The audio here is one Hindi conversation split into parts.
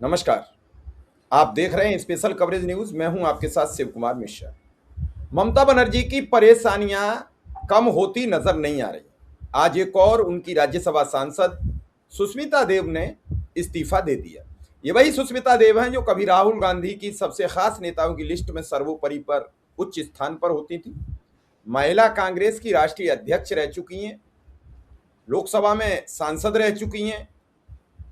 नमस्कार। आप देख रहे हैं स्पेशल कवरेज न्यूज। मैं हूं आपके साथ शिव कुमार मिश्रा। ममता बनर्जी की परेशानियां कम होती नजर नहीं आ रही। आज एक और उनकी राज्यसभा सांसद सुष्मिता देव ने इस्तीफा दे दिया। ये वही सुष्मिता देव हैं जो कभी राहुल गांधी की सबसे खास नेताओं की लिस्ट में सर्वोपरि पर उच्च स्थान पर होती थी। महिला कांग्रेस की राष्ट्रीय अध्यक्ष रह चुकी हैं, लोकसभा में सांसद रह चुकी हैं।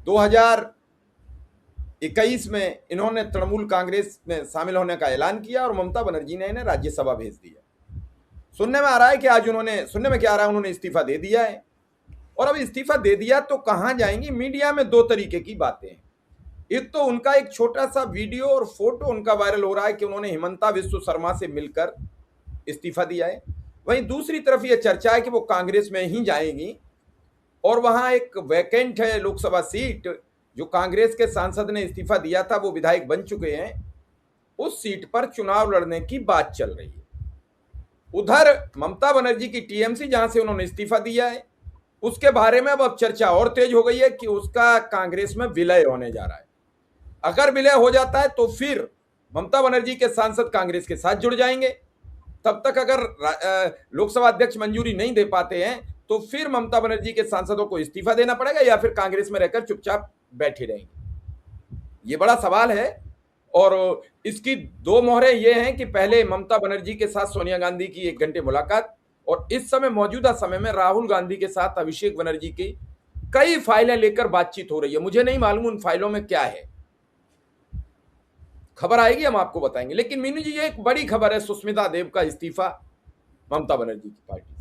2021 में इन्होंने तृणमूल कांग्रेस में शामिल होने का ऐलान किया और ममता बनर्जी ने इन्हें राज्यसभा भेज दिया। सुनने में आ रहा है कि आज उन्होंने इस्तीफा दे दिया है। और अब इस्तीफा दे दिया तो कहां जाएंगी? मीडिया में दो तरीके की बातें हैं। एक तो उनका एक छोटा सा वीडियो और फोटो उनका वायरल हो रहा है कि उन्होंने हिमंता बिस्वा शर्मा से मिलकर इस्तीफा दिया है। वहीं दूसरी तरफ यह चर्चा है कि वो कांग्रेस में ही जाएंगी और वहां एक वैकेंट है लोकसभा सीट, जो कांग्रेस के सांसद ने इस्तीफा दिया था, वो विधायक बन चुके हैं। उस सीट पर चुनाव लड़ने की बात चल रही है। उधर ममता बनर्जी की टीएमसी, जहां से उन्होंने इस्तीफा दिया है, उसके बारे में अब चर्चा और तेज हो गई है कि उसका कांग्रेस में विलय होने जा रहा है। अगर विलय हो जाता है तो फिर ममता बनर्जी के सांसद कांग्रेस के साथ जुड़ जाएंगे। तब तक अगर लोकसभा अध्यक्ष मंजूरी नहीं दे पाते हैं तो फिर ममता बनर्जी के सांसदों को इस्तीफा देना पड़ेगा या फिर कांग्रेस में रहकर चुपचाप बैठे रहेंगे। ये बड़ा सवाल है और इसकी दो मोहरें ये हैं कि पहले ममता बनर्जी के साथ सोनिया गांधी की 1 घंटे मुलाकात और इस समय मौजूदा समय में राहुल गांधी के साथ अभिषेक बनर्जी की कई फाइलें लेकर बातचीत हो रही है। मुझे नहीं मालूम उन फाइलों में क्या है, खबर आएगी हम आपको बताएंगे। लेकिन मीनू जी, ये एक बड़ी खबर है, सुष्मिता देव का इस्तीफा ममता बनर्जी की पार्टी से।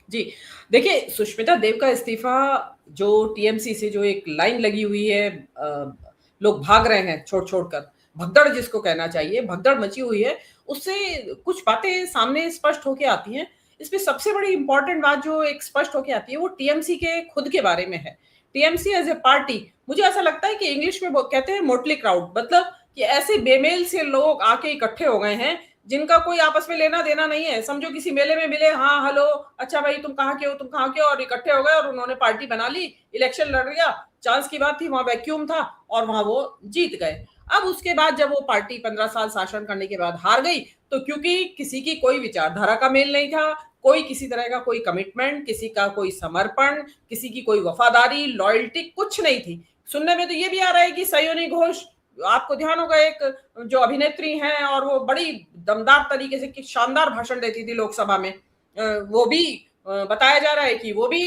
जी, देखिए सुष्मिता देव का इस्तीफा, जो टीएमसी से जो एक लाइन लगी हुई है, लोग भाग रहे हैं छोड़ कर, भगदड़ जिसको कहना चाहिए, भगदड़ मची हुई है, उससे कुछ बातें सामने स्पष्ट होके आती हैं। इसमें सबसे बड़ी इंपॉर्टेंट बात जो एक स्पष्ट होके आती है वो टीएमसी के खुद के बारे में है। टीएमसी एज ए पार्टी, मुझे ऐसा लगता है कि इंग्लिश में वो कहते हैं मोटली क्राउड, मतलब कि ऐसे बेमेल से लोग आके इकट्ठे हो गए हैं जिनका कोई आपस में लेना देना नहीं है। समझो किसी मेले में मिले, हाँ हेलो, अच्छा भाई तुम कहाँ के हो, तुम कहाँ के हो, और इकट्ठे हो गए और उन्होंने पार्टी बना ली, इलेक्शन लड़ लिया, चांस की बात थी, वहां वैक्यूम था और वहां वो जीत गए। अब उसके बाद जब वो पार्टी 15 साल शासन करने के बाद हार गई, तो क्योंकि किसी की कोई विचारधारा का मेल नहीं था, कोई किसी तरह का कोई कमिटमेंट, किसी का कोई समर्पण, किसी की कोई वफादारी, लॉयल्टी कुछ नहीं थी। सुनने में तो ये भी आ रहा है कि सयोनी घोष, आपको ध्यान होगा, एक जो अभिनेत्री हैं और वो बड़ी दमदार तरीके से कि शानदार भाषण देती थी लोकसभा में, वो भी बताया जा रहा है कि वो भी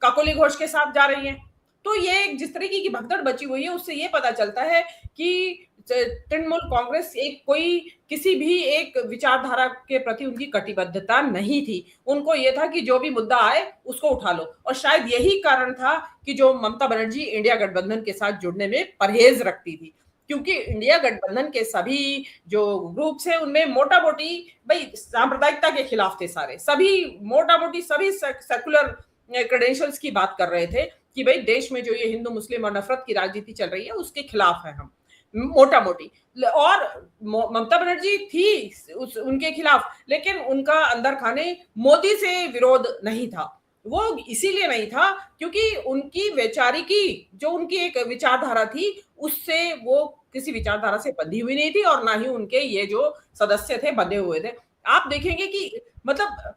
काकोली घोष के साथ जा रही हैं। तो ये जिस तरीके की भगदड़ बची हुई है उससे ये पता चलता है कि तृणमूल कांग्रेस एक कोई किसी भी एक विचारधारा के प्रति उनकी कटिबद्धता नहीं थी। उनको ये था कि जो भी मुद्दा आए उसको उठा लो, और शायद यही कारण था कि जो ममता बनर्जी इंडिया गठबंधन के साथ जुड़ने में परहेज रखती थी, क्योंकि इंडिया गठबंधन के सभी जो ग्रुप्स हैं उनमें मोटा मोटी भाई सांप्रदायिकता के खिलाफ थे सारे, सभी मोटा मोटी सभी सेकुलर क्रेडेंशियल्स की बात कर रहे थे कि भाई देश में जो ये हिंदू मुस्लिम और नफरत की राजनीति चल रही है उसके खिलाफ है हम, मोटा मोटी। और ममता बनर्जी थी उनके खिलाफ, लेकिन उनका अंदर खाने मोदी से विरोध नहीं था। वो इसीलिए नहीं था क्योंकि उनकी वैचारिकी, जो उनकी एक विचारधारा थी, उससे वो किसी विचारधारा से बंधी हुई नहीं थी और ना ही उनके ये जो सदस्य थे बंधे हुए थे। आप देखेंगे कि मतलब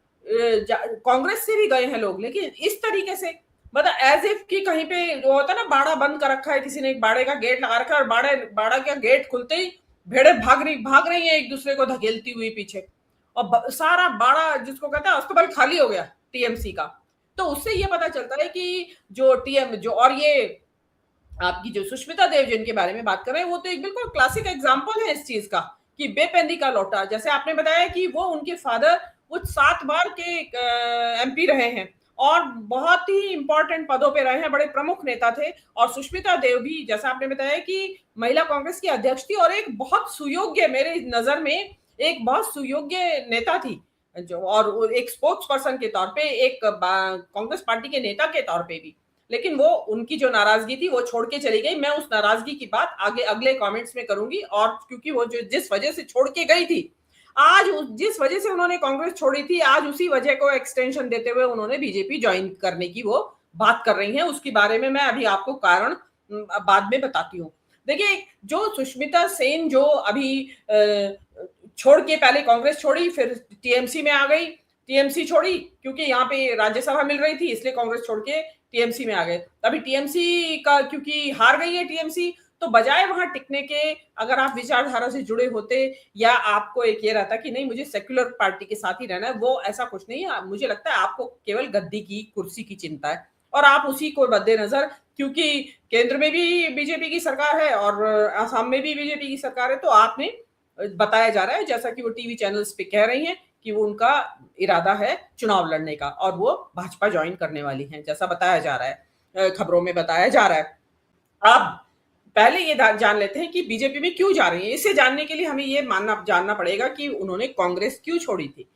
कांग्रेस से भी गए हैं लोग, लेकिन इस तरीके से, मतलब एज इफ कि कहीं पे जो होता है ना, बाड़ा बंद कर रखा है किसी ने, एक बाड़े का गेट लगा रखा है और बाड़ा का गेट खुलते ही भेड़े भाग रही हैं एक दूसरे को धकेलती हुई पीछे, और सारा बाड़ा जिसको कहते हैं अस्तबल खाली हो गया टीएमसी का। तो उससे ये पता चलता है कि जो और ये आपकी जो सुष्मिता देव जिनके बारे में बात कर रहे हैं, वो तो एक बिल्कुल क्लासिक एग्जाम्पल है इस चीज का कि बेपेंदी का लौटा। जैसे आपने बताया कि वो उनके फादर वो 7 बार के एमपी रहे हैं और बहुत ही इंपॉर्टेंट पदों पे रहे हैं, बड़े प्रमुख नेता थे। और सुष्मिता देव भी, जैसा आपने बताया, कि महिला कांग्रेस की अध्यक्ष थी और एक बहुत सुयोग्य, मेरे नजर में एक बहुत सुयोग्य नेता थी, जो और एक स्पोक्स पर्सन के तौर पे, एक कांग्रेस पार्टी के नेता के तौर पे भी। लेकिन वो उनकी जो नाराजगी थी वो छोड़ के चली गई। मैं उस नाराजगी की बात आगे अगले कमेंट्स में करूंगी, और क्योंकि वो जो जिस वजह से छोड़ के गई थी, आज जिस वजह से उन्होंने कांग्रेस छोड़ी थी, आज उसी वजह को एक्सटेंशन देते हुए उन्होंने बीजेपी ज्वाइन करने की वो बात कर रही हैं। उसके बारे में मैं अभी आपको कारण बाद में बताती हूँ। देखिए, जो सुष्मिता सेन जो अभी छोड़ के पहले कांग्रेस छोड़ी, फिर टीएमसी में आ गई। टीएमसी छोड़ी क्योंकि यहाँ पे राज्यसभा मिल रही थी, इसलिए कांग्रेस छोड़ के टीएमसी में आ गए। अभी टीएमसी का क्योंकि हार गई है टीएमसी, तो बजाय वहां टिकने के, अगर आप विचारधारा से जुड़े होते या आपको एक ये रहता कि नहीं मुझे सेक्युलर पार्टी के साथ ही रहना है, वो ऐसा कुछ नहीं है। मुझे लगता है आपको केवल गद्दी की, कुर्सी की चिंता है और आप उसी को मद्देनजर, क्योंकि केंद्र में भी बीजेपी की सरकार है और आसाम में भी बीजेपी की सरकार है, तो आपने बताया जा रहा है, जैसा कि वो टीवी चैनल्स पे कह रही हैं, कि वो उनका इरादा है चुनाव लड़ने का और वो भाजपा ज्वाइन करने वाली हैं, जैसा बताया जा रहा है, खबरों में बताया जा रहा है। अब पहले ये जान लेते हैं कि बीजेपी में क्यों जा रही है। इसे जानने के लिए हमें ये जानना पड़ेगा कि उन्होंने कांग्रेस क्यों छोड़ी थी।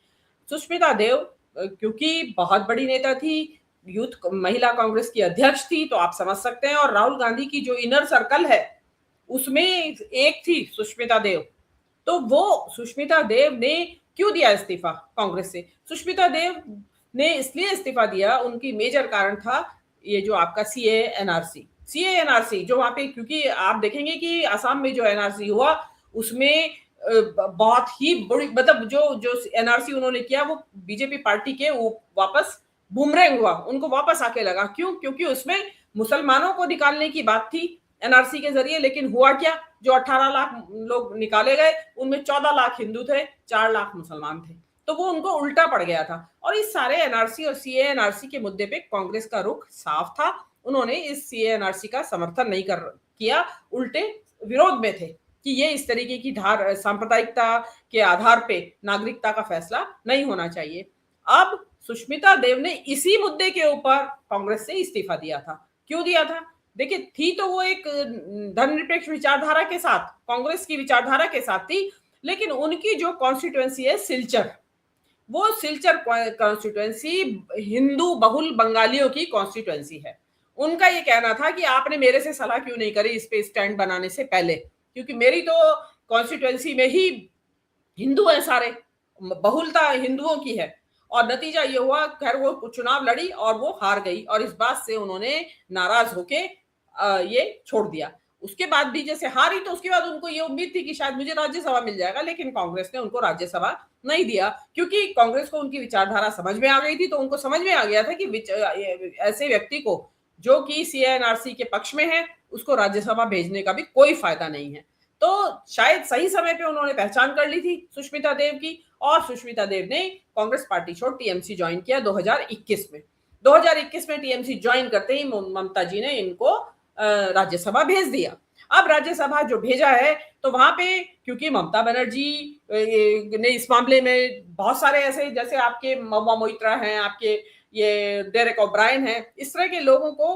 सुष्मिता देव क्योंकि बहुत बड़ी नेता थी, यूथ महिला कांग्रेस की अध्यक्ष थी, तो आप समझ सकते हैं, और राहुल गांधी की जो इनर सर्कल है उसमें एक थी सुष्मिता देव। तो वो सुष्मिता देव ने क्यों दिया इस्तीफा कांग्रेस से? सुष्मिता देव ने इसलिए इस्तीफा दिया, उनकी मेजर कारण था ये जो आपका सीए एनआरसी जो वहां पे, क्योंकि आप देखेंगे कि असम में जो एनआरसी हुआ उसमें बहुत ही बड़ी, मतलब जो एनआरसी उन्होंने किया वो बीजेपी पार्टी के वापस बूमरैंग हुआ, उनको वापस आके लगा। क्यों? क्योंकि उसमें मुसलमानों को निकालने की बात थी एनआरसी के जरिए, लेकिन हुआ क्या, जो 18 लाख लोग निकाले गए उनमें 14 लाख हिंदू थे, 4 लाख मुसलमान थे, तो वो उनको उल्टा पड़ गया था। और इस सारे एनआरसी और सीए एनआरसी के मुद्दे पे कांग्रेस का रुख साफ था, उन्होंने इस सीए एनआरसी का समर्थन नहीं किया, उल्टे विरोध में थे कि ये इस तरीके की सांप्रदायिकता के आधार पे नागरिकता का फैसला नहीं होना चाहिए। अब सुष्मिता देव ने इसी मुद्दे के ऊपर कांग्रेस से इस्तीफा दिया था। क्यों दिया था? देखिए, थी तो वो एक धर्मनिरपेक्ष विचारधारा के साथ, कांग्रेस की विचारधारा के साथ थी, लेकिन उनकी जो कॉन्स्टिट्यूएंसी है सिलचर, वो सिलचर कॉन्स्टिट्यूएंसी हिंदू बहुल बंगालियों की कॉन्स्टिट्यूएंसी है। उनका ये कहना था कि आपने मेरे से सलाह क्यों नहीं करी इस पे स्टैंड बनाने से पहले, क्योंकि मेरी तो कॉन्स्टिट्यूएंसी में ही हिंदू है सारे, बहुलता हिंदुओं की है। और नतीजा ये हुआ, खैर वो चुनाव लड़ी और वो हार गई, और इस बात से उन्होंने नाराज होके ये छोड़ दिया। उसके बाद भी जैसे हारी, तो उसके बाद उनको ये उम्मीद थी कि शायद मुझे राज्यसभा मिल जाएगा, लेकिन कांग्रेस ने उनको राज्यसभा नहीं दिया, क्योंकि कांग्रेस को उनकी विचारधारा समझ में आ गई थी। तो उनको समझ में आ गया था कि ऐसे व्यक्ति को जो कि सीएनआरसी के पक्ष में है, उसको राज्यसभा भेजने का भी कोई फायदा नहीं है। तो शायद सही समय पे उन्होंने पहचान कर ली थी सुष्मिता देव की, और सुष्मिता देव ने कांग्रेस पार्टी छोड़ टीएमसी ज्वाइन किया 2021 में। 2021 में टीएमसी ज्वाइन करते ही ममता जी ने इनको राज्यसभा भेज दिया। अब राज्यसभा जो भेजा है, तो वहां पे क्योंकि ममता बनर्जी ने इस मामले में बहुत सारे ऐसे, जैसे आपके महुआ मोइत्रा हैं, आपके ये डेरेक ओब्रायन है, इस तरह के लोगों को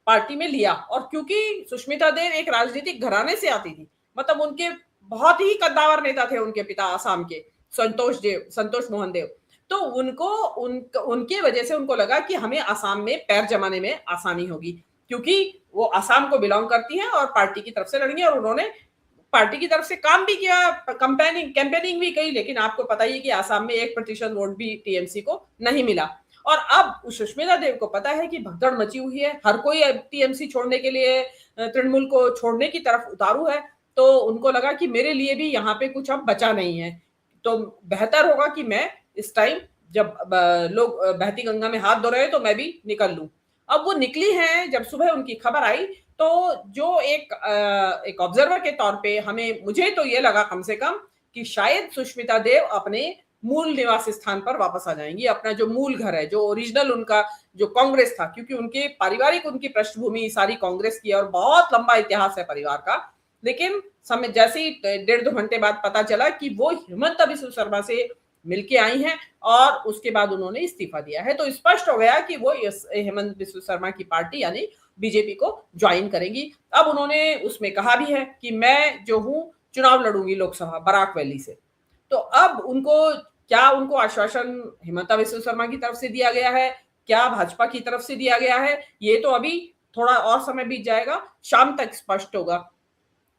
पार्टी में लिया। और क्योंकि सुष्मिता देव एक राजनीतिक घराने से आती थी, मतलब उनके बहुत ही कद्दावर नेता थे उनके पिता आसाम के संतोष मोहन देव, तो उनके वजह से उनको लगा कि हमें आसाम में पैर जमाने में आसानी होगी, क्योंकि वो आसाम को बिलोंग करती हैं और पार्टी की तरफ से लड़ेंगी। और उन्होंने पार्टी की तरफ से काम भी किया, कैंपेनिंग भी की, लेकिन आपको पता ही है कि आसाम में 1% वोट भी टीएमसी को नहीं मिला। और अब सुष्मिता देव को पता है कि भगदड़ मची हुई है, हर कोई टीएमसी छोड़ने के लिए, तृणमूल को छोड़ने की तरफ उतारू है, तो उनको लगा कि मेरे लिए भी यहाँ पे कुछ अब बचा नहीं है, तो बेहतर होगा कि मैं इस टाइम, जब लोग बहती गंगा में हाथ धो रहे हैं, तो मैं भी निकल लूं। अब वो निकली हैं। जब सुबह उनकी खबर आई, तो जो एक ऑब्जर्वर के तौर पे मुझे तो ये लगा कम से कम कि शायद सुष्मिता देव अपने मूल निवास स्थान पर वापस आ जाएंगी, अपना जो मूल घर है, जो ओरिजिनल उनका जो कांग्रेस था, क्योंकि उनके पारिवारिक उनकी पृष्ठभूमि सारी कांग्रेस की और बहुत लंबा इतिहास है परिवार का। लेकिन समय जैसे ही 1.5-2 घंटे बाद पता चला कि वो हिमंता बिस्वा शर्मा से मिलके आई हैं, और उसके बाद उन्होंने इस्तीफा दिया है, तो स्पष्ट हो गया कि वो हेमंत बिस्वा शर्मा की पार्टी यानी बीजेपी को ज्वाइन करेंगी। अब उन्होंने उसमें कहा भी है कि मैं जो हूं चुनाव लड़ूंगी लोकसभा बराक वैली से। तो अब उनको आश्वासन हिमंता बिस्वा शर्मा की तरफ से दिया गया है, क्या भाजपा की तरफ से दिया गया है, ये तो अभी थोड़ा और समय बीत जाएगा, शाम तक स्पष्ट होगा।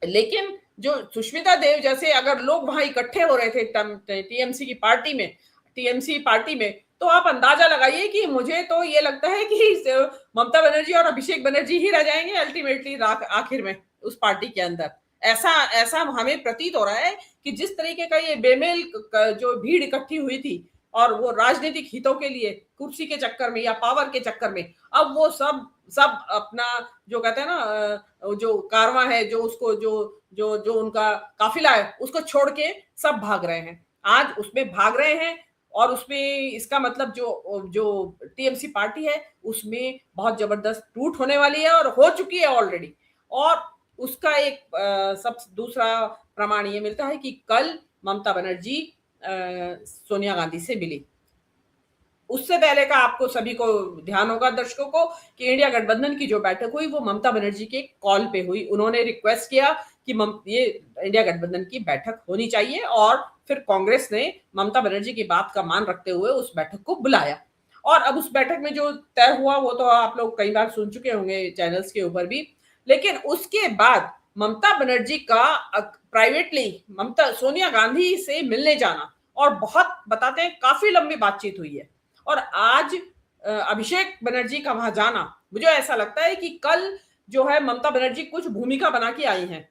लेकिन जो सुष्मिता देव जैसे अगर लोग वहां इकट्ठे हो रहे थे टीएमसी पार्टी में, तो आप अंदाजा लगाइए कि मुझे तो ये लगता है कि ममता बनर्जी और अभिषेक बनर्जी ही रह जाएंगे अल्टीमेटली आखिर में उस पार्टी के अंदर। ऐसा ऐसा हमें प्रतीत हो रहा है कि जिस तरीके का ये बेमेल जो भीड़ इकट्ठी हुई थी और वो राजनीतिक हितों के लिए कुर्सी के चक्कर में या पावर के चक्कर में, अब वो सब सब अपना जो कहते हैं ना जो कारवां है, जो उसको जो जो जो उनका काफिला है, उसको छोड़ के सब भाग रहे हैं। आज उसमें भाग रहे हैं और उसमें इसका मतलब जो जो टीएमसी पार्टी है उसमें बहुत जबरदस्त टूट होने वाली है और हो चुकी है ऑलरेडी। और उसका एक सब दूसरा प्रमाण ये मिलता है कि कल ममता बनर्जी सोनिया गांधी से मिली। उससे पहले का आपको सभी को ध्यान होगा दर्शकों को कि इंडिया गठबंधन की जो बैठक हुई वो ममता बनर्जी के कॉल पे हुई। उन्होंने रिक्वेस्ट किया कि ये इंडिया गठबंधन की बैठक होनी चाहिए और फिर कांग्रेस ने ममता बनर्जी की बात का मान रखते हुए उस बैठक को बुलाया। और अब उस बैठक में जो तय हुआ वो तो आप लोग कई बार सुन चुके होंगे चैनल्स के ऊपर भी। लेकिन उसके बाद ममता बनर्जी का प्राइवेटली ममता सोनिया गांधी से मिलने जाना और बहुत बताते हैं काफी लंबी बातचीत हुई है। और आज अभिषेक बनर्जी का वहां जाना, मुझे ऐसा लगता है कि कल जो है ममता बनर्जी कुछ भूमिका बना के आई हैं,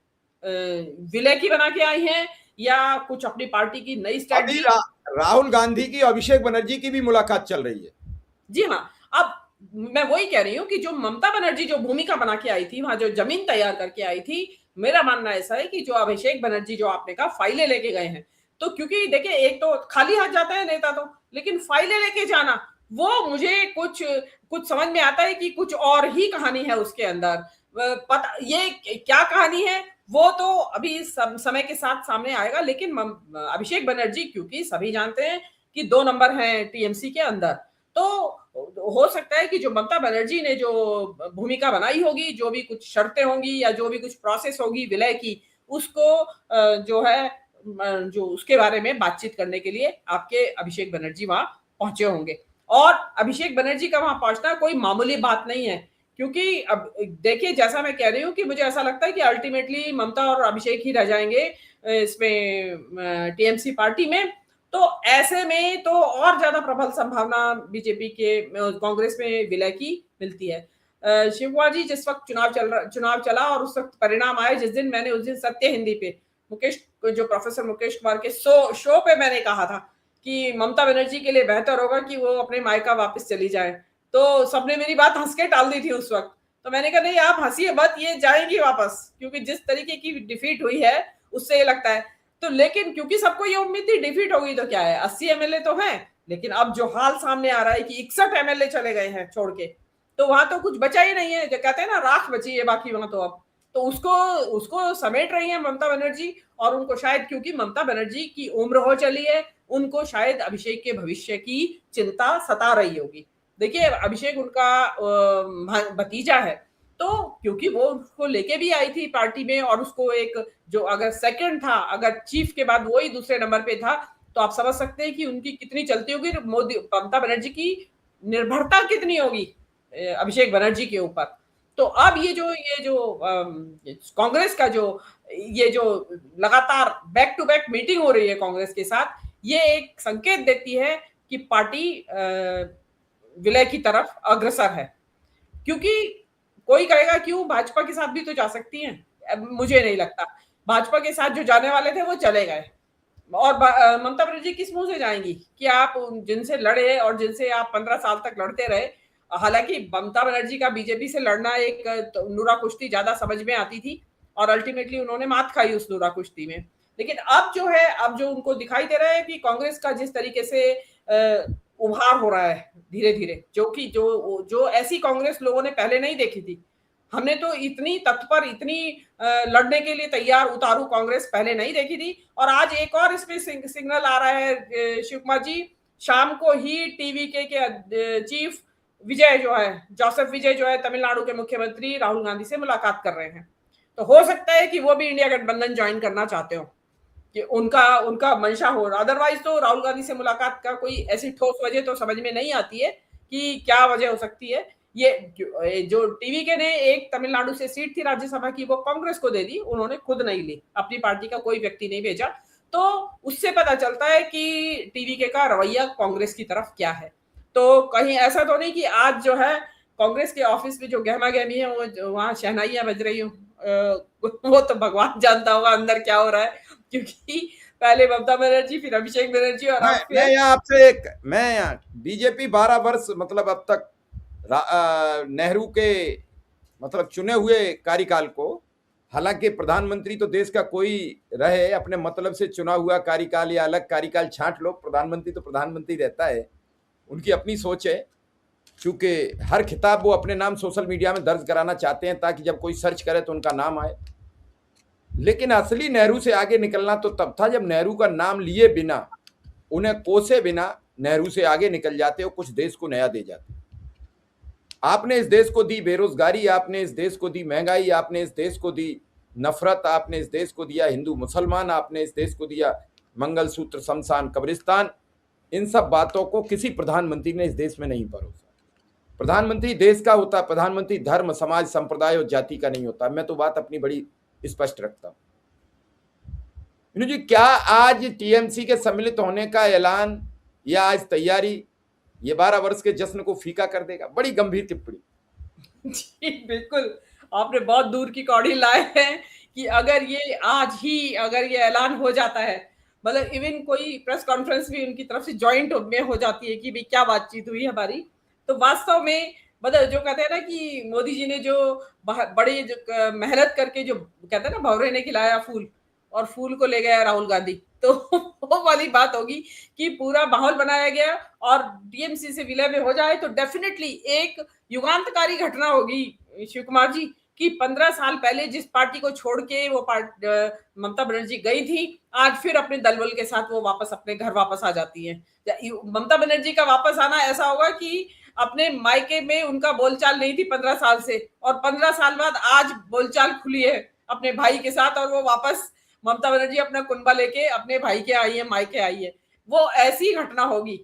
विलय की बना के आई हैं या कुछ अपनी पार्टी की नई अभी स्ट्रेटजी। राहुल गांधी की अभिषेक बनर्जी की भी मुलाकात चल रही है। जी हाँ, अब मैं वही कह रही हूँ कि जो ममता बनर्जी जो भूमिका बना के आई थी, वहां जो जमीन तैयार करके आई थी, मेरा मानना ऐसा है कि जो अभिषेक बनर्जी जो आपने कहा फाइलें लेके गए हैं, तो क्योंकि देखिए एक तो खाली हाथ जाता है नेता तो, लेकिन फाइलें लेके जाना वो मुझे कुछ कुछ समझ में आता है कि कुछ और ही कहानी है उसके अंदर। पता ये क्या कहानी है वो तो अभी समय के साथ सामने आएगा। लेकिन अभिषेक बनर्जी क्योंकि सभी जानते हैं कि 2 नंबर हैं टीएमसी के अंदर, तो हो सकता है कि जो ममता बनर्जी ने जो भूमिका बनाई होगी, जो भी कुछ शर्तें होंगी या जो भी कुछ प्रोसेस होगी विलय की, उसको जो है जो उसके बारे में बातचीत करने के लिए आपके अभिषेक बनर्जी वहां पहुंचे होंगे। और अभिषेक बनर्जी का वहां पहुंचना कोई मामूली बात नहीं है, क्योंकि अब देखिए जैसा मैं कह रही हूँ कि मुझे ऐसा लगता है कि अल्टीमेटली ममता और अभिषेक ही रह जाएंगे इसमें टीएमसी पार्टी में। तो ऐसे में तो और ज्यादा प्रबल संभावना बीजेपी के कांग्रेस में विलय की मिलती है। शिव कुमार जी, जिस वक्त चुनाव चला और उस वक्त परिणाम आए जिस दिन, मैंने उस दिन सत्य हिंदी पे मुकेश जो प्रोफेसर मुकेश कुमार के शो पे मैंने कहा था कि ममता बनर्जी के लिए बेहतर होगा कि वो अपने मायका वापस चली जाए। तो सबने मेरी बात हंस के टाल दी थी उस वक्त। तो मैंने कहा नहीं आप हंसिए मत, ये जाएंगी वापस, क्योंकि जिस तरीके की डिफीट हुई है उससे ये लगता है। तो लेकिन क्योंकि सबको ये उम्मीद थी डिफीट होगी तो क्या है, 80 एमएलए तो हैं, लेकिन अब जो हाल सामने आ रहा है कि 61 एमएलए चले गए हैं छोड़ के, तो वहां तो कुछ बचा ही नहीं है। जो कहते हैं ना राख बची है बाकी वहां, तो अब तो उसको उसको समेट रही है ममता बनर्जी। और उनको शायद क्योंकि ममता बनर्जी की उम्र हो चली है, उनको शायद अभिषेक के भविष्य की चिंता सता रही होगी। देखिए अभिषेक उनका भतीजा है, तो क्योंकि वो उसको लेके भी आई थी पार्टी में और उसको एक जो अगर सेकंड था, अगर चीफ के बाद वही दूसरे नंबर पे था, तो आप समझ सकते हैं कि उनकी कितनी चलती होगी, मोदी ममता बनर्जी की निर्भरता कितनी होगी अभिषेक बनर्जी के ऊपर। तो अब ये जो कांग्रेस का जो ये जो लगातार बैक टू बैक मीटिंग हो रही है कांग्रेस के साथ, ये एक संकेत देती है कि पार्टी विलय की तरफ अग्रसर है। क्योंकि कोई कहेगा क्यों, भाजपा के साथ भी तो जा सकती हैं। मुझे नहीं लगता, भाजपा के साथ जो जाने वाले थे वो चले गए और ममता बनर्जी किस मुंह से जाएंगी कि आप जिनसे लड़े और जिनसे आप 15 साल तक लड़ते रहे। हालांकि ममता बनर्जी का बीजेपी से लड़ना एक नूरा कुश्ती ज्यादा समझ में आती थी और अल्टीमेटली उन्होंने मात खाई उस नूरा कुश्ती में। लेकिन अब जो है, अब जो उनको दिखाई दे रहा है कि कांग्रेस का जिस तरीके से उभार हो रहा है धीरे धीरे, जो कि जो ऐसी कांग्रेस लोगों ने पहले नहीं देखी थी। हमने तो इतनी तत्पर, इतनी लड़ने के लिए तैयार उतारू कांग्रेस पहले नहीं देखी थी। और आज एक और इसमें सिग्नल आ रहा है शिव कुमार जी, शाम को ही टीवीके के चीफ विजय जो है, जोसेफ विजय जो है, तमिलनाडु के मुख्यमंत्री राहुल गांधी से मुलाकात कर रहे हैं। तो हो सकता है कि वो भी इंडिया गठबंधन ज्वाइन करना चाहते हो, कि उनका मंशा हो। अदरवाइज तो राहुल गांधी से मुलाकात का कोई ऐसी ठोस वजह तो समझ में नहीं आती है कि क्या वजह हो सकती है। ये जो टीवीके ने एक तमिलनाडु से सीट थी राज्यसभा की, वो कांग्रेस को दे दी, उन्होंने खुद नहीं ली, अपनी पार्टी का कोई व्यक्ति नहीं भेजा। तो उससे पता चलता है कि टीवीके का रवैया कांग्रेस की तरफ क्या है। तो कहीं ऐसा तो नहीं कि आज जो है कांग्रेस के ऑफिस में जो गहमा गहमी है वो वहां शहनाइयां बज रही हूँ, वो तो भगवान जानता होगा अंदर क्या हो रहा है, क्योंकि पहले ममता बनर्जी, फिर अभिषेक बनर्जी, और अब मैं फिर यहाँ आपसे एक, मैं यहाँ बीजेपी 12 वर्ष मतलब अब तक नेहरू के मतलब चुने हुए कार्यकाल को, हालांकि प्रधानमंत्री तो देश का कोई रहे, अपने मतलब से चुना हुआ कार्यकाल या अलग कार्यकाल छांट लो, प्रधानमंत्री तो प्रधानमंत्री रहता है, उनकी अपनी सोच है। क्योंकि हर खिताब वो अपने नाम सोशल मीडिया में दर्ज कराना चाहते हैं ताकि जब कोई सर्च करे तो उनका नाम आए। लेकिन असली नेहरू से आगे निकलना तो तब था जब नेहरू का नाम लिए बिना, उन्हें कोसे बिना नेहरू से आगे निकल जाते और कुछ देश को नया दे जाते। आपने इस देश को दी बेरोजगारी, आपने इस देश को दी महंगाई, आपने इस देश को दी नफरत, आपने इस देश को दिया हिंदू मुसलमान, आपने इस देश को दिया मंगलसूत्र शमशान कब्रिस्तान। इन सब बातों को किसी प्रधानमंत्री ने इस देश में नहीं परोसा। प्रधानमंत्री देश का होता है, प्रधानमंत्री धर्म समाज संप्रदाय और जाति का नहीं होता। मैं तो बात अपनी बड़ी स्पष्ट रखता हूं। विनोद जी, क्या आज टीएमसी के सम्मिलित होने का ऐलान या आज तैयारी ये 12 वर्ष के जश्न को फीका कर देगा? बड़ी गंभीर टिप्पणी। जी बिल्कुल, आपने बहुत दूर की कौड़ी लाए हैं कि अगर ये आज ही अगर ये ऐलान हो जाता है, मतलब इवन कोई प्रेस कॉन्फ्रेंस भी उनकी तरफ से ज्वाइंट में हो जाती है कि भाई क्या बातचीत हुई हमारी, तो वास्तव में मतलब जो कहते हैं ना कि मोदी जी ने जो बड़ी मेहनत करके जो कहते हैं ना भौरे ने खिलाया फूल और फूल को ले गया राहुल गांधी, तो वो वाली बात होगी कि पूरा माहौल बनाया गया और टीएमसी से विलय में हो जाए तो डेफिनेटली एक युगांतकारी घटना होगी शिव कुमार जी, कि 15 साल पहले जिस पार्टी को छोड़ के वो ममता बनर्जी गई थी, आज फिर अपने दलबल के साथ वो वापस अपने घर वापस आ जाती है। ममता बनर्जी का वापस आना ऐसा होगा कि अपने मायके में उनका बोलचाल नहीं थी 15 साल से, और 15 साल बाद आज बोलचाल खुली है अपने भाई के साथ, और वो वापस ममता बनर्जी अपना कुनबा लेके अपने भाई के आई है, मायके आई है। वो ऐसी घटना होगी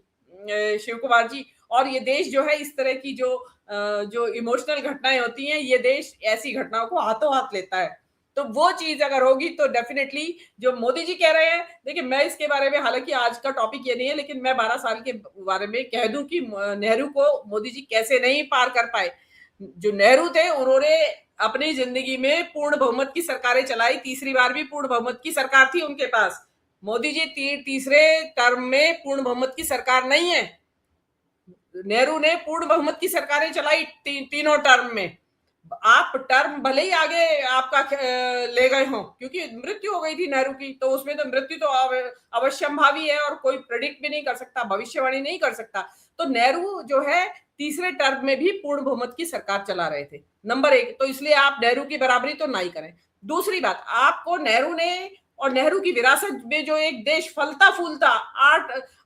शिव कुमार जी। और ये देश जो है इस तरह की जो इमोशनल घटनाएं होती हैं, ये देश ऐसी घटनाओं को हाथों हाथ लेता है। तो वो चीज अगर होगी तो डेफिनेटली जो मोदी जी कह रहे हैं, देखिए मैं इसके बारे में, हालांकि आज का टॉपिक ये नहीं है, लेकिन मैं 12 साल के बारे में कह दूं कि नेहरू को मोदी जी कैसे नहीं पार कर पाए। जो नेहरू थे उन्होंने अपनी जिंदगी में पूर्ण बहुमत की सरकारें चलाई, तीसरी बार भी पूर्ण बहुमत की सरकार थी उनके पास। मोदी जी तीसरे टर्म में पूर्ण बहुमत की सरकार नहीं है। नेहरू ने पूर्ण बहुमत की सरकारें चलाई तीनों टर्म में। आप टर्म भले ही आगे आपका ले गए हो, क्योंकि मृत्यु हो गई थी नेहरू की, तो उसमें तो मृत्यु तो अवश्यंभावी है और कोई प्रेडिक्ट भी नहीं कर सकता, भविष्यवाणी नहीं कर सकता। तो नेहरू जो है तीसरे टर्म में भी पूर्ण बहुमत की सरकार चला रहे थे, नंबर एक। तो इसलिए आप नेहरू की बराबरी तो ना ही करें। दूसरी बात, आपको नेहरू ने और नेहरू की विरासत में जो एक देश फलता फूलता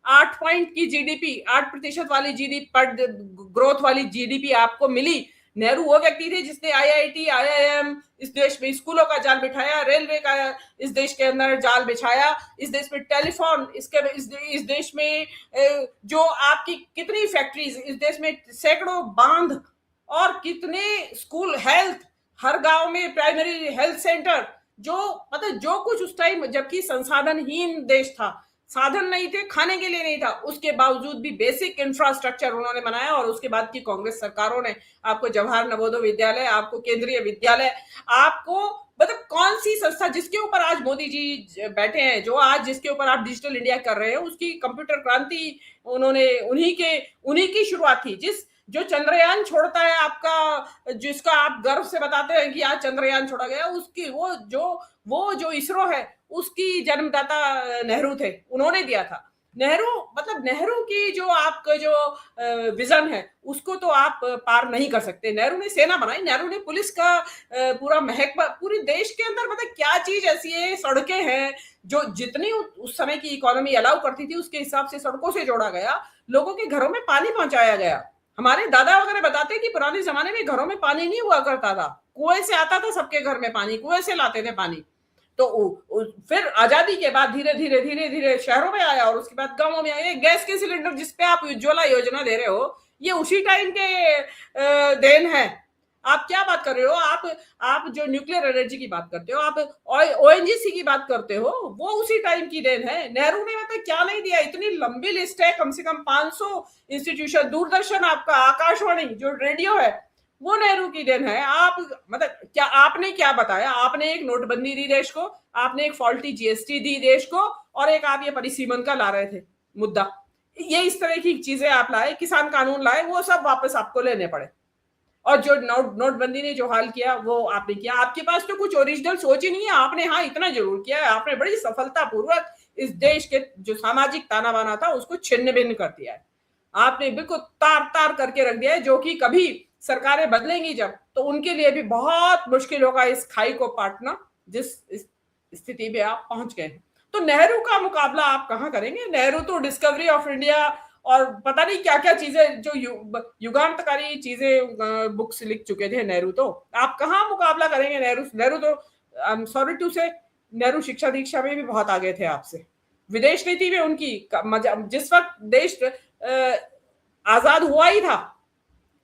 8 पॉइंट की जीडीपी, 8% वाली जीडीपी ग्रोथ वाली जीडीपी आपको मिली, नेहरू वो व्यक्ति थे जिसने आईआईटी, आईआईएम इस देश में, स्कूलों का जाल बिछाया, रेलवे का इस देश के अंदर जाल बिछाया, इस देश में टेलीफोन, इस देश में जो आपकी कितनी फैक्ट्रीज, इस देश में सैकड़ों बांध और कितने स्कूल, हेल्थ, हर गांव में प्राइमरी हेल्थ सेंटर, जो मतलब जो कुछ उस टाइम, जबकि संसाधनहीन देश था, साधन नहीं थे, खाने के लिए नहीं था, उसके बावजूद भी बेसिक इंफ्रास्ट्रक्चर उन्होंने बनाया। और उसके बाद की कांग्रेस सरकारों ने आपको जवाहर नवोदय विद्यालय, आपको केंद्रीय विद्यालय, आपको मतलब कौन सी संस्था जिसके ऊपर आज मोदी जी बैठे हैं, जो आज जिसके ऊपर आप डिजिटल इंडिया कर रहे हैं, उसकी कंप्यूटर क्रांति उन्होंने उन्हीं की शुरुआत थी। जो चंद्रयान छोड़ता है आपका, जिसका आप गर्व से बताते हैं कि आज चंद्रयान छोड़ा गया, उसकी वो जो इसरो है उसकी जन्मदाता नेहरू थे, उन्होंने दिया था। नेहरू मतलब नेहरू की जो आपका जो विजन है उसको तो आप पार नहीं कर सकते। नेहरू ने सेना बनाई, नेहरू ने पुलिस का पूरा महकमा पूरे देश के अंदर, मतलब क्या चीज ऐसी है, सड़कें हैं जो जितनी उस समय की इकोनॉमी अलाउ करती थी उसके हिसाब से सड़कों से जोड़ा गया, लोगों के घरों में पानी पहुंचाया गया। हमारे दादा वगैरह बताते हैं कि पुराने जमाने में घरों में पानी नहीं हुआ करता था, कुएं से आता था सबके घर में पानी, कुएं से लाते थे पानी। तो फिर आजादी के बाद धीरे धीरे शहरों में आया और उसके बाद गांवों में आया। गैस के सिलेंडर जिसपे आप उज्ज्वला योजना दे रहे हो, ये उसी टाइम के देन है। आप क्या बात कर रहे हो? आप जो न्यूक्लियर एनर्जी की बात करते हो, आप ओएनजीसी की बात करते हो, वो उसी टाइम की देन है। नेहरू ने मतलब क्या नहीं दिया, इतनी लंबी लिस्ट है, कम से कम 500 इंस्टीट्यूशन, दूरदर्शन आपका, आकाशवाणी जो रेडियो है, वो नेहरू की देन है। आप मतलब क्या आपने क्या बताया? आपने एक नोटबंदी दी देश को, आपने एक फॉल्टी जीएसटी दी देश को, और एक आप ये परिसीमन का ला रहे थे मुद्दा। ये इस तरह की चीजें आप लाए, किसान कानून लाए, वो सब वापस आपको लेने पड़े। और जो नोटबंदी ने जो हाल किया वो आपने किया। आपके पास तो कुछ ओरिजिनल सोच ही नहीं है। आपने हाँ इतना जरूर किया है, आपने बड़ी सफलतापूर्वक इस देश के जो सामाजिक ताना बाना था उसको छिन्न भिन्न कर दिया है। आपने बिल्कुल तार तार करके रख दिया है, जो कि कभी सरकारें बदलेंगी जब, तो उनके लिए भी बहुत मुश्किल होगा इस खाई को पाटना, जिस स्थिति में आप पहुंच गए हैं। तो नेहरू का मुकाबला आप कहां करेंगे? नेहरू तो डिस्कवरी ऑफ इंडिया और पता नहीं क्या क्या चीजें, जो युगांतकारी चीजें बुक्स लिख चुके थे नेहरू। तो आप कहाँ मुकाबला करेंगे नेहरू? नेहरू तो आई एम सॉरी टू से, नेहरू शिक्षा दीक्षा में भी बहुत आगे थे आपसे। विदेश नीति में उनकी जिस वक्त देश आजाद हुआ ही था,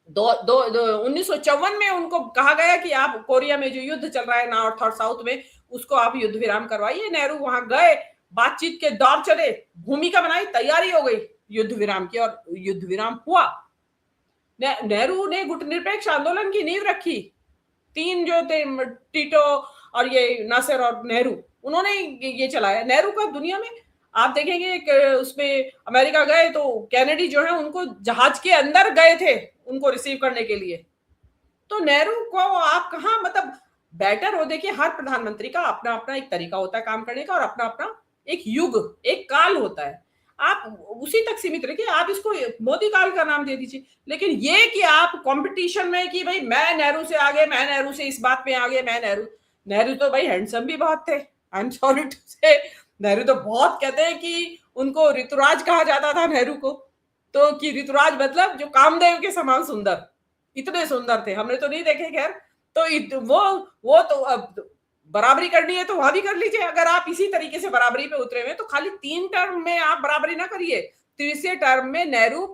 1954 में उनको कहा गया कि आप कोरिया में जो युद्ध चल रहा है नॉर्थ और साउथ में, उसको आप युद्ध विराम करवाइए। नेहरू वहां गए, बातचीत के दौर चले, भूमिका बनाई, तैयारी हो गई युद्ध विराम की, और युद्ध विराम हुआ। नेहरू ने गुटनिरपेक्ष आंदोलन की नींव रखी। तीन जो थे, टीटो और ये नासिर और नेहरू, उन्होंने ये चलाया। नेहरू का दुनिया में आप देखेंगे कि उसमें अमेरिका गए तो कैनेडी जो है उनको जहाज के अंदर गए थे उनको रिसीव करने के लिए। तो नेहरू को आप कहाँ मतलब बेटर हो। देखिए हर प्रधानमंत्री का अपना अपना एक तरीका होता है काम करने का, और अपना अपना एक युग, एक काल होता है। आप उसी तक सीमित रखिए, आप इसको मोदी काल का नाम दे दीजिए। लेकिन ये कि आप कंपटीशन में कि भाई मैं नेहरू से आगे, मैं नेहरू से इस बात में आगे, मैं नेहरू, नेहरू तो भाई हैंडसम भी बहुत थे, आई एम सॉरी टू से। नेहरू तो बहुत कहते हैं कि उनको ऋतुराज कहा जाता था नेहरू को, तो कि ऋतुराज मतलब जो कामदेव के समान सुंदर, इतने सुंदर थे, हमने तो नहीं देखे खैर। तो वो तो अब बराबरी करनी है तो वहां भी कर लीजिए। अगर आप इसी तरीके से बराबरी पे उतरे हुए तो खाली 3 टर्म में आप बराबरी ना करिए। तीसरे टर्म में नेहरू,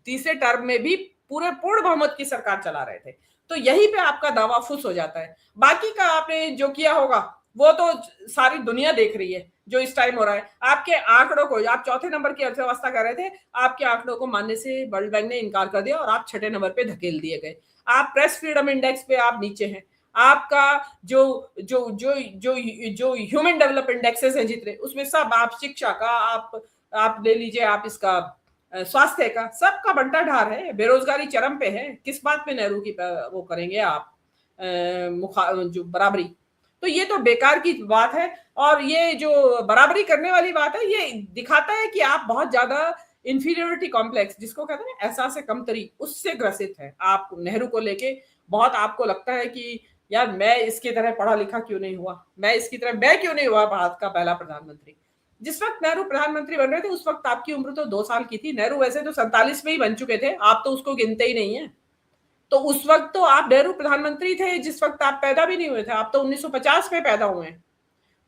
तीसरे टर्म में भी पूरे पूर्ण बहुमत की सरकार चला रहे थे। तो यही पे आपका दावा फुस हो जाता है। बाकी का आपने जो किया होगा वो तो सारी दुनिया देख रही है जो इस टाइम हो रहा है। आपके आंकड़ों को, आप चौथे नंबर की अर्थव्यवस्था कर रहे थे, आपके आंकड़ों को मानने से वर्ल्ड बैंक ने इनकार कर दिया और आप छठे नंबर पे धकेल दिए गए। आप प्रेस फ्रीडम इंडेक्स पे आप नीचे हैं। आपका जो जो जो जो जो ह्यूमन डेवलप इंडेक्सेस हैं जितने, उसमें सब आप शिक्षा का, आप ले लीजिए, आप इसका स्वास्थ्य का, सबका बंटा ढार है। बेरोजगारी चरम पे है। किस बात पे नेहरू की वो करेंगे आप जो बराबरी? तो ये तो बेकार की बात है। और ये जो बराबरी करने वाली बात है, ये दिखाता है कि आप बहुत ज्यादा इंफीरियोरिटी कॉम्प्लेक्स, जिसको कहते हैं ना एहसास कमतरी, उससे ग्रसित है। आप नेहरू को लेके बहुत आपको लगता है कि यार मैं इसकी तरह पढ़ा लिखा क्यों नहीं हुआ, मैं क्यों नहीं हुआ भारत का पहला प्रधानमंत्री। जिस वक्त नेहरू प्रधानमंत्री बन रहे थे उस वक्त आपकी उम्र तो 2 साल की थी। नेहरू वैसे तो 47 में ही बन चुके थे, आप तो उसको गिनते ही नहीं है। तो उस वक्त तो आप नेहरू प्रधानमंत्री थे जिस वक्त आप पैदा भी नहीं हुए थे, आप तो 1950 में पैदा हुए हैं।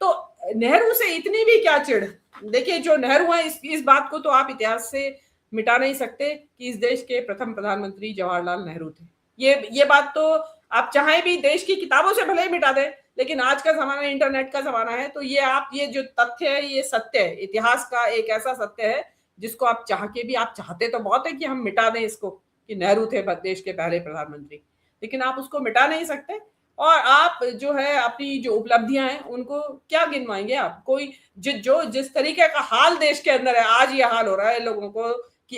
तो नेहरू से इतनी भी क्या चिढ़? देखिए जो नेहरू है, इस बात को तो आप इतिहास से मिटा नहीं सकते कि इस देश के प्रथम प्रधानमंत्री जवाहरलाल नेहरू थे। ये बात तो आप चाहे भी देश की किताबों से भले ही मिटा दें, लेकिन आज का जमाना इंटरनेट का जमाना है, तो ये जो तथ्य है ये सत्य है। इतिहास का एक ऐसा सत्य है जिसको आप चाह के भी, आप चाहते तो बहुत है कि हम मिटा दें इसको, कि नेहरू थे देश के पहले प्रधानमंत्री, लेकिन आप उसको मिटा नहीं सकते। और आप जो है अपनी जो उपलब्धियां हैं उनको क्या गिनवाएंगे आप? कोई जो जिस तरीके का हाल देश के अंदर है, आज ये हाल हो रहा है लोगों को कि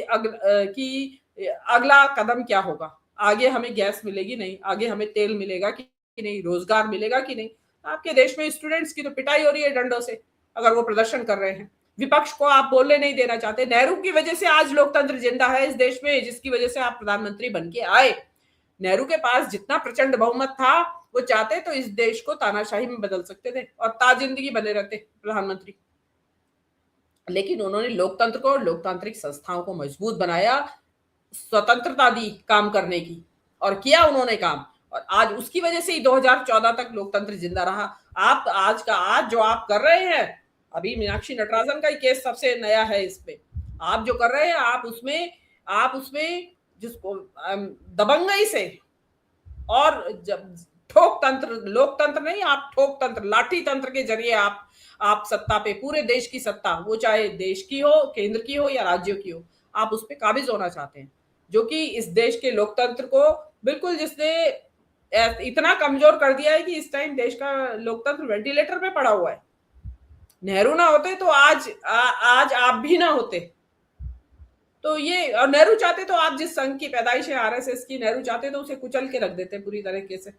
अगला कदम क्या होगा, आगे हमें गैस मिलेगी नहीं, आगे हमें तेल मिलेगा कि नहीं, रोजगार मिलेगा कि नहीं। आपके देश में स्टूडेंट्स की तो पिटाई हो रही है डंडों से अगर वो प्रदर्शन कर रहे हैं। विपक्ष को आप बोलने नहीं देना चाहते। नेहरू की वजह से आज लोकतंत्र जिंदा है इस देश में, जिसकी वजह से आप प्रधानमंत्री बन के आए। नेहरू के पास जितना प्रचंड बहुमत था, वो चाहते तो इस देश को तानाशाही में बदल सकते थे और ताजिंदगी बने रहते प्रधानमंत्री। लेकिन उन्होंने लोकतंत्र को, लोकतांत्रिक संस्थाओं को मजबूत बनाया, स्वतंत्रता दी काम करने की, और किया उन्होंने काम। और आज उसकी वजह से ही 2014 तक लोकतंत्र जिंदा रहा। आप आज जो आप कर रहे हैं, अभी मीनाक्षी नटराजन का ही केस सबसे नया है इसमें, आप जो कर रहे हैं आप उसमें जिसको दबंगई से और जब ठोक तंत्र, लोकतंत्र नहीं, आप ठोक तंत्र, लाठी तंत्र के जरिए आप सत्ता पे, पूरे देश की सत्ता, वो चाहे देश की हो, केंद्र की हो या राज्यों की हो, आप उस पे काबिज होना चाहते हैं, जो कि इस देश के लोकतंत्र को बिल्कुल, जिसने इतना कमजोर कर दिया है कि इस टाइम देश का लोकतंत्र वेंटिलेटर पे पड़ा हुआ है। नेहरू ना होते तो आज आप भी ना होते। तो ये, और नेहरू चाहते तो आज जिस संघ की पैदाइश है आरएसएस की, नेहरू चाहते तो उसे कुचल के रख देते पूरी तरीके से,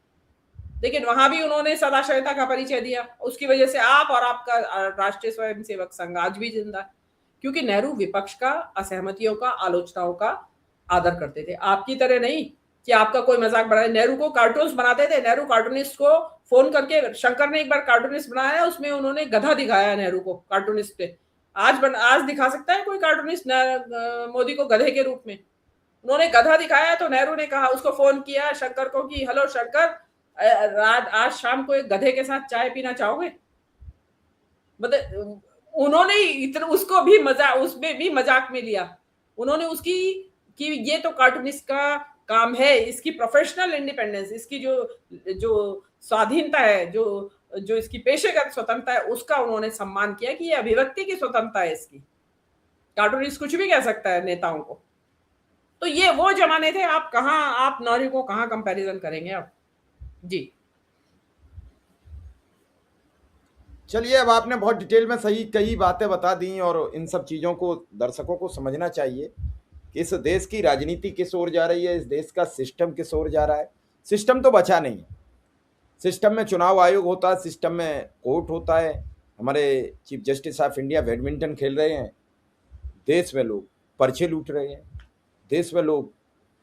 लेकिन वहां भी उन्होंने सदाशयता का परिचय दिया। उसकी वजह से आप और आपका राष्ट्रीय स्वयंसेवक संघ आज भी जिंदा है, क्योंकि नेहरू विपक्ष का, असहमतियों का, आलोचनाओं का आदर करते थे। आपकी तरह नहीं कि आपका कोई मजाक बनाए। नेहरू को कार्टून्स बनाते थे, नेहरू कार्टूनिस्ट को फोन करके, शंकर ने एक बार कार्टूनिस्ट बनाया, उसमें उन्होंने गधा दिखाया नेहरू को कार्टूनिस्ट पे। आज दिखा सकता है कोई कार्टूनिस्ट मोदी को गधे के रूप में? उन्होंने गधा दिखाया, तो नेहरू ने कहा, उसको फोन किया शंकर को कि हेलो शंकर, आज शाम को एक गधे के साथ चाय पीना चाहोगे? मतलब उन्होंने इतना उसको भी उसमें भी मजाक में लिया उन्होंने उसकी, कि ये तो कार्टूनिस्ट का काम है, इसकी प्रोफेशनल इंडिपेंडेंस, इसकी जो जो स्वाधीनता है, जो इसकी पेशेगत स्वतंत्रता है, उसका उन्होंने सम्मान किया कि ये अभिव्यक्ति की स्वतंत्रता है इसकी। कार्टूनिस्ट कुछ भी कह सकता है नेताओं को। तो ये वो जमाने थे। आप नेहरू को कहाँ कंपैरिजन करेंगे आप? जी चलिए, अब आपने बहुत डिटेल में सही कई बातें बता दी, और इन सब चीज़ों को दर्शकों को समझना चाहिए कि इस देश की राजनीति किस ओर जा रही है, इस देश का सिस्टम किस ओर जा रहा है। सिस्टम तो बचा नहीं है। सिस्टम में चुनाव आयोग होता है, सिस्टम में कोर्ट होता है, हमारे chief justice of India badminton खेल रहे हैं, देश में लोग पर्चे लूट रहे हैं, देश में लोग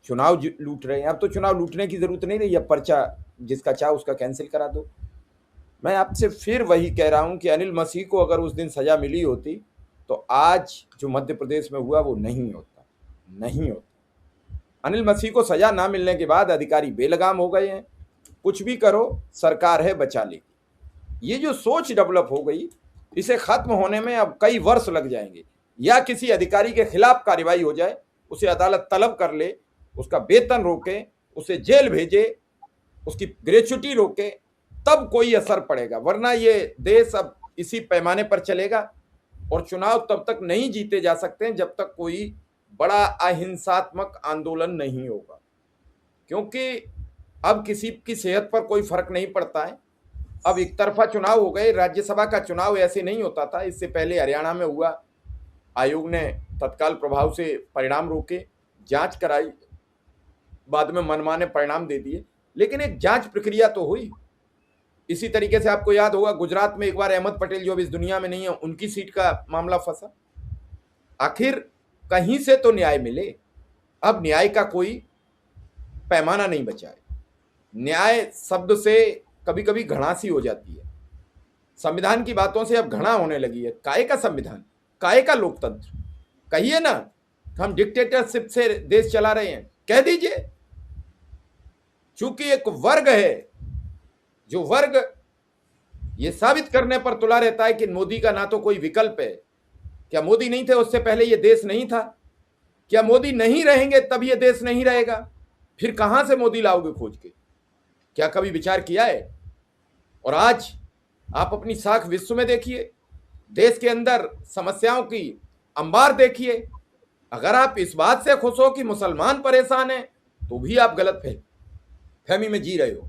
चुनाव लूट रहे हैं। अब तो चुनाव लूटने की जरूरत नहीं रही, अब पर्चा जिसका चाह उसका कैंसिल करा दो। मैं आपसे फिर वही कह रहा हूं कि अनिल मसीह को अगर उस दिन सजा मिली होती तो आज जो मध्य प्रदेश में हुआ वो नहीं होता, नहीं होता। अनिल मसीह को सजा ना मिलने के बाद अधिकारी बेलगाम हो गए हैं, कुछ भी करो सरकार है बचा लेगी। ये जो सोच डेवलप हो गई, इसे खत्म होने में अब कई वर्ष लग जाएंगे। या किसी अधिकारी के खिलाफ कार्रवाई हो जाए, उसे अदालत तलब कर ले, उसका वेतन रोके, उसे जेल भेजे, उसकी ग्रेच्युटी रोके, तब कोई असर पड़ेगा, वरना ये देश अब इसी पैमाने पर चलेगा। और चुनाव तब तक नहीं जीते जा सकते हैं जब तक कोई बड़ा अहिंसात्मक आंदोलन नहीं होगा, क्योंकि अब किसी की सेहत पर कोई फर्क नहीं पड़ता है। अब एक तरफा चुनाव हो गए। राज्यसभा का चुनाव ऐसे नहीं होता था, इससे पहले हरियाणा में हुआ, आयोग ने तत्काल प्रभाव से परिणाम रोके, जांच कराई, बाद में मनमाने परिणाम दे दिए, लेकिन एक जांच प्रक्रिया तो हुई। इसी तरीके से आपको याद होगा गुजरात में एक बार अहमद पटेल, जो अब इस दुनिया में नहीं है, उनकी सीट का मामला फंसा। आखिर कहीं से तो न्याय मिले। अब न्याय का कोई पैमाना नहीं बचा है। न्याय शब्द से कभी कभी घृणा सी हो जाती है। संविधान की बातों से अब घृणा होने लगी है। काहे का संविधान, काहे का लोकतंत्र? कहिए ना, हम डिक्टेटरशिप से देश चला रहे हैं, कह दीजिए। चूंकि एक वर्ग है, जो वर्ग ये साबित करने पर तुला रहता है कि मोदी का ना तो कोई विकल्प है। क्या मोदी नहीं थे उससे पहले ये देश नहीं था? क्या मोदी नहीं रहेंगे तब ये देश नहीं रहेगा? फिर कहां से मोदी लाओगे खोज के? क्या कभी विचार किया है? और आज आप अपनी साख विश्व में देखिए, देश के अंदर समस्याओं की अंबार देखिए। अगर आप इस बात से खुश हो कि मुसलमान परेशान हैं, तो भी आप गलत फहमी में जी रहे हो।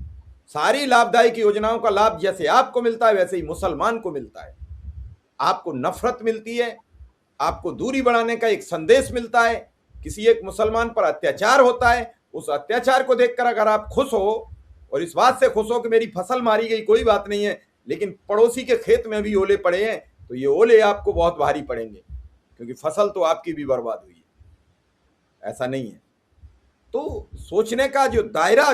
सारी लाभदायक योजनाओं का लाभ जैसे आपको मिलता है, वैसे ही मुसलमान को मिलता है। आपको नफरत मिलती है, आपको दूरी बढ़ाने का एक संदेश मिलता है, किसी एक मुसलमान पर अत्याचार होता है, उस अत्याचार को देखकर अगर आप खुश हो और इस बात से खुश हो कि मेरी फसल मारी गई, कोई बात नहीं है, लेकिन पड़ोसी के खेत में भी ओले पड़े हैं, तो ये ओले आपको बहुत भारी पड़ेंगे, क्योंकि फसल तो आपकी भी बर्बाद हुई है। ऐसा नहीं है। तो सोचने का जो दायरा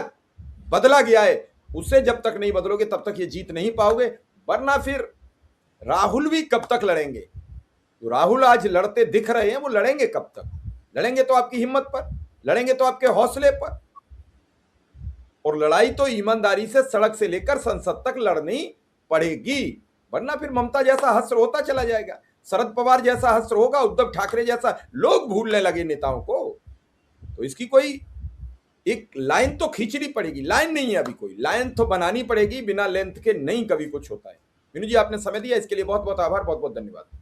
बदला गया है, उससे जब तक नहीं बदलोगे तब तक ये जीत नहीं पाओगे। वरना फिर राहुल भी कब तक लड़ेंगे? जो राहुल आज लड़ते दिख रहे हैं, वो लड़ेंगे कब तक? लड़ेंगे तो आपकी हिम्मत पर, लड़ेंगे तो आपके हौसले पर। और लड़ाई तो ईमानदारी से सड़क से लेकर संसद तक लड़नी पड़ेगी, वरना फिर ममता जैसा हस्र होता चला जाएगा, शरद पवार जैसा हस्र होगा, उद्धव ठाकरे जैसा, लोग भूलने लगे नेताओं को। तो इसकी कोई एक लाइन तो खींचनी पड़ेगी, लाइन नहीं है अभी कोई, लाइन तो बनानी पड़ेगी, बिना लेंथ के नहीं कभी कुछ होता है। मीनू जी आपने समय दिया इसके लिए बहुत बहुत आभार, बहुत बहुत धन्यवाद।